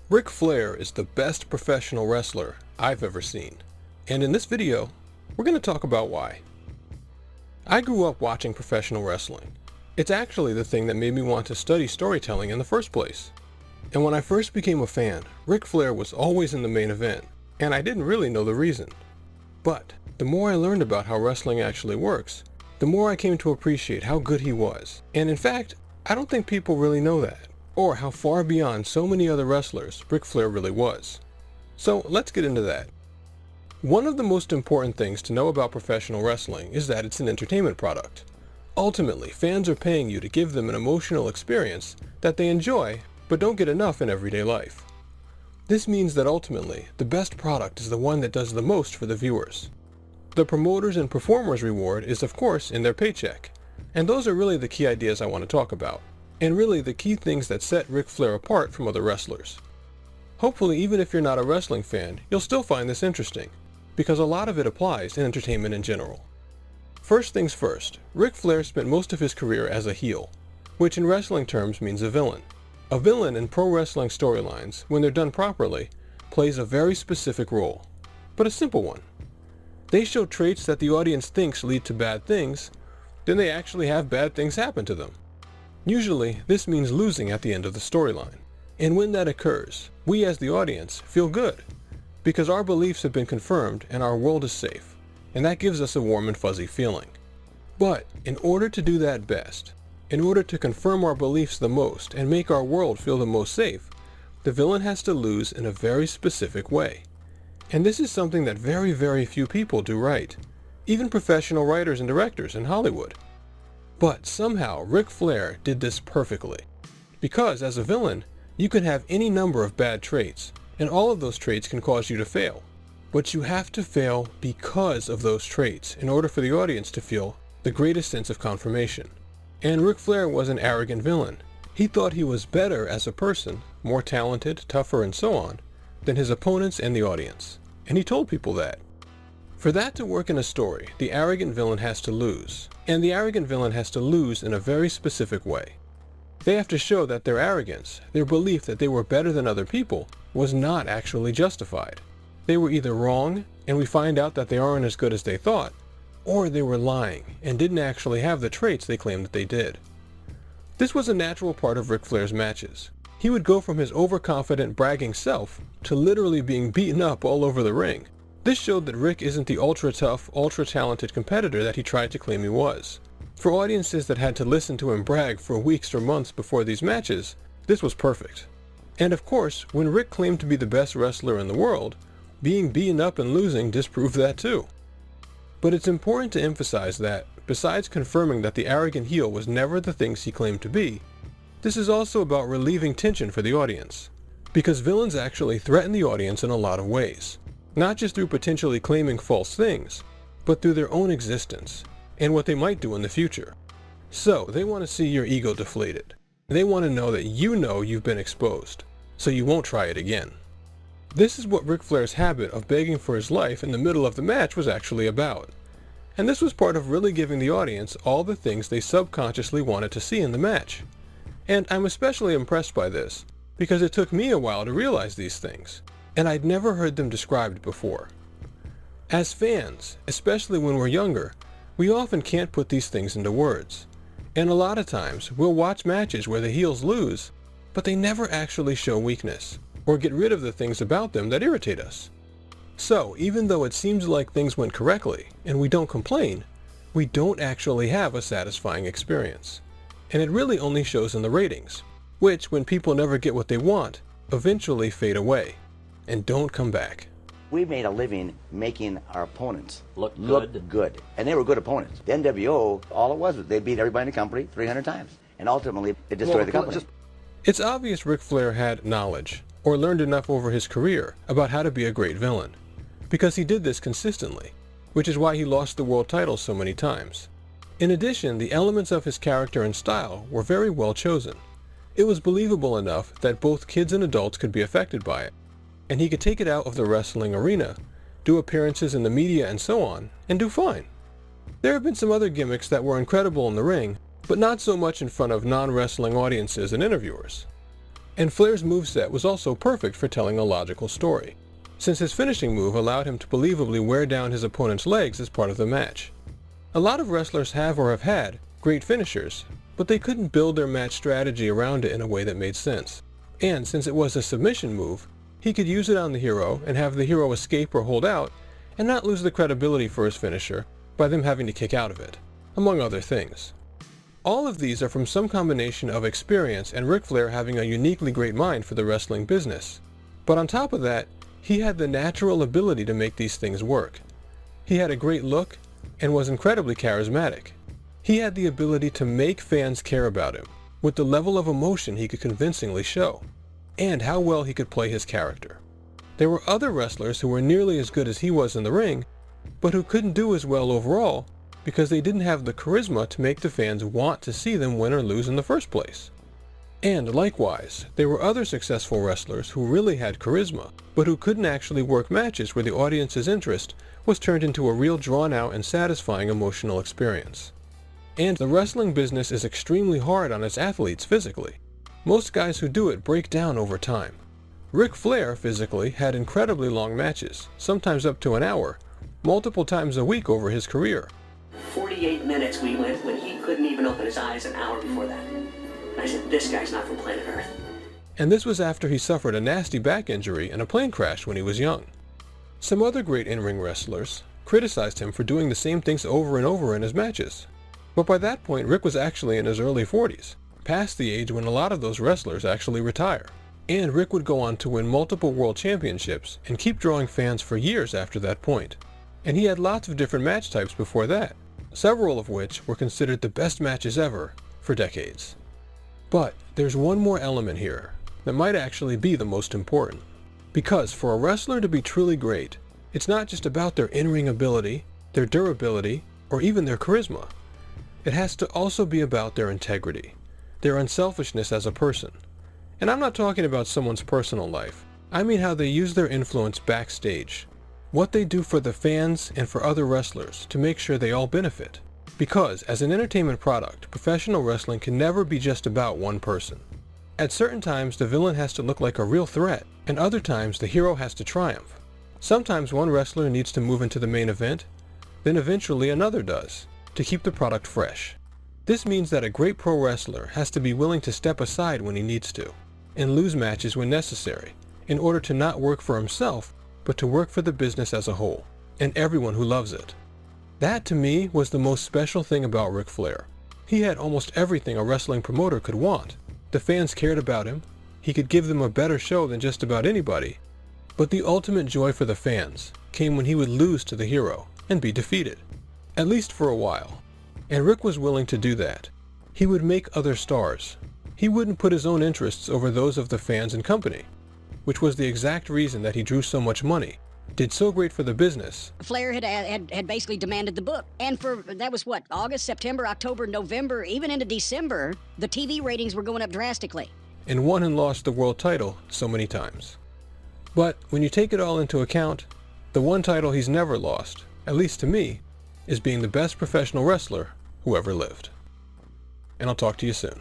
Ric Flair is the best professional wrestler I've ever seen, and in this video, we're going to talk about why. I grew up watching professional wrestling. It's actually the thing that made me want to study storytelling in the first place. And when I first became a fan, Ric Flair was always in the main event, and I didn't really know the reason. But the more I learned about how wrestling actually works, the more I came to appreciate how good he was. And in fact, I don't think people really know that, or how far beyond so many other wrestlers Ric Flair really was. So let's get into that. One of the most important things to know about professional wrestling is that it's an entertainment product. Ultimately, fans are paying you to give them an emotional experience that they enjoy but don't get enough in everyday life. This means that ultimately, the best product is the one that does the most for the viewers. The promoters and performers' reward is of course in their paycheck, and those are really the key ideas I want to talk about, and really the key things that set Ric Flair apart from other wrestlers. Hopefully, even if you're not a wrestling fan, you'll still find this interesting, because a lot of it applies in entertainment in general. First things first, Ric Flair spent most of his career as a heel, which in wrestling terms means a villain. A villain in pro wrestling storylines, when they're done properly, plays a very specific role, but a simple one. They show traits that the audience thinks lead to bad things, then they actually have bad things happen to them. Usually, this means losing at the end of the storyline. And when that occurs, we as the audience feel good, because our beliefs have been confirmed and our world is safe, and that gives us a warm and fuzzy feeling. But in order to do that best, in order to confirm our beliefs the most and make our world feel the most safe, the villain has to lose in a very specific way. And this is something that very few people do right, even professional writers and directors in Hollywood. But somehow Ric Flair did this perfectly. Because as a villain, you can have any number of bad traits, and all of those traits can cause you to fail. But you have to fail because of those traits in order for the audience to feel the greatest sense of confirmation. And Ric Flair was an arrogant villain. He thought he was better as a person, more talented, tougher, and so on, than his opponents and the audience. And he told people that. For that to work in a story, the arrogant villain has to lose. And the arrogant villain has to lose in a very specific way. They have to show that their arrogance, their belief that they were better than other people, was not actually justified. They were either wrong, and we find out that they aren't as good as they thought, or they were lying and didn't actually have the traits they claimed that they did. This was a natural part of Ric Flair's matches. He would go from his overconfident, bragging self to literally being beaten up all over the ring. This showed that Ric isn't the ultra-tough, ultra-talented competitor that he tried to claim he was. For audiences that had to listen to him brag for weeks or months before these matches, this was perfect. And of course, when Ric claimed to be the best wrestler in the world, being beaten up and losing disproved that too. But it's important to emphasize that, besides confirming that the arrogant heel was never the things he claimed to be, this is also about relieving tension for the audience. Because villains actually threaten the audience in a lot of ways. Not just through potentially claiming false things, but through their own existence, and what they might do in the future. So, they want to see your ego deflated. They want to know that you know you've been exposed, so you won't try it again. This is what Ric Flair's habit of begging for his life in the middle of the match was actually about. And this was part of really giving the audience all the things they subconsciously wanted to see in the match. And I'm especially impressed by this, because it took me a while to realize these things, and I'd never heard them described before. As fans, especially when we're younger, we often can't put these things into words. And a lot of times, we'll watch matches where the heels lose, but they never actually show weakness, or get rid of the things about them that irritate us. So, even though it seems like things went correctly, and we don't complain, we don't actually have a satisfying experience. And it really only shows in the ratings, which, when people never get what they want, eventually fade away, and don't come back. We made a living making our opponents Look good. And they were good opponents. The NWO, all it was they beat everybody in the company 300 times. And ultimately, it destroyed the company. It's obvious Ric Flair had knowledge, or learned enough over his career, about how to be a great villain. Because he did this consistently, which is why he lost the world title so many times. In addition, the elements of his character and style were very well chosen. It was believable enough that both kids and adults could be affected by it. And he could take it out of the wrestling arena, do appearances in the media and so on, and do fine. There have been some other gimmicks that were incredible in the ring, but not so much in front of non-wrestling audiences and interviewers. And Flair's moveset was also perfect for telling a logical story, since his finishing move allowed him to believably wear down his opponent's legs as part of the match. A lot of wrestlers have or have had great finishers, but they couldn't build their match strategy around it in a way that made sense. And since it was a submission move, he could use it on the hero and have the hero escape or hold out and not lose the credibility for his finisher by them having to kick out of it, among other things. All of these are from some combination of experience and Ric Flair having a uniquely great mind for the wrestling business. But on top of that, he had the natural ability to make these things work. He had a great look and was incredibly charismatic. He had the ability to make fans care about him, with the level of emotion he could convincingly show, and how well he could play his character. There were other wrestlers who were nearly as good as he was in the ring, but who couldn't do as well overall because they didn't have the charisma to make the fans want to see them win or lose in the first place. And likewise, there were other successful wrestlers who really had charisma, but who couldn't actually work matches where the audience's interest was turned into a real drawn-out and satisfying emotional experience. And the wrestling business is extremely hard on its athletes physically. Most guys who do it break down over time. Ric Flair physically had incredibly long matches, sometimes up to an hour, multiple times a week over his career. 48 minutes we went when he couldn't even open his eyes an hour before that. And I said, this guy's not from planet Earth. And this was after he suffered a nasty back injury in a plane crash when he was young. Some other great in-ring wrestlers criticized him for doing the same things over and over in his matches. But by that point, Ric was actually in his early 40s, past the age when a lot of those wrestlers actually retire. And Ric would go on to win multiple world championships and keep drawing fans for years after that point. And he had lots of different match types before that, several of which were considered the best matches ever for decades. But there's one more element here that might actually be the most important. Because for a wrestler to be truly great, it's not just about their in-ring ability, their durability, or even their charisma. It has to also be about their integrity, their unselfishness as a person. And I'm not talking about someone's personal life. I mean how they use their influence backstage, what they do for the fans and for other wrestlers to make sure they all benefit. Because as an entertainment product, professional wrestling can never be just about one person. At certain times, the villain has to look like a real threat, and other times the hero has to triumph. Sometimes one wrestler needs to move into the main event, then eventually another does, to keep the product fresh. This means that a great pro wrestler has to be willing to step aside when he needs to, and lose matches when necessary, in order to not work for himself, but to work for the business as a whole, and everyone who loves it. That to me was the most special thing about Ric Flair. He had almost everything a wrestling promoter could want. The fans cared about him, he could give them a better show than just about anybody, but the ultimate joy for the fans came when he would lose to the hero and be defeated, at least for a while. And Ric was willing to do that. He would make other stars. He wouldn't put his own interests over those of the fans and company, which was the exact reason that he drew so much money, did so great for the business. Flair had basically demanded the book. And that was what, August, September, October, November, even into December, the TV ratings were going up drastically. And won and lost the world title so many times. But when you take it all into account, the one title he's never lost, at least to me, is being the best professional wrestler who ever lived. And I'll talk to you soon.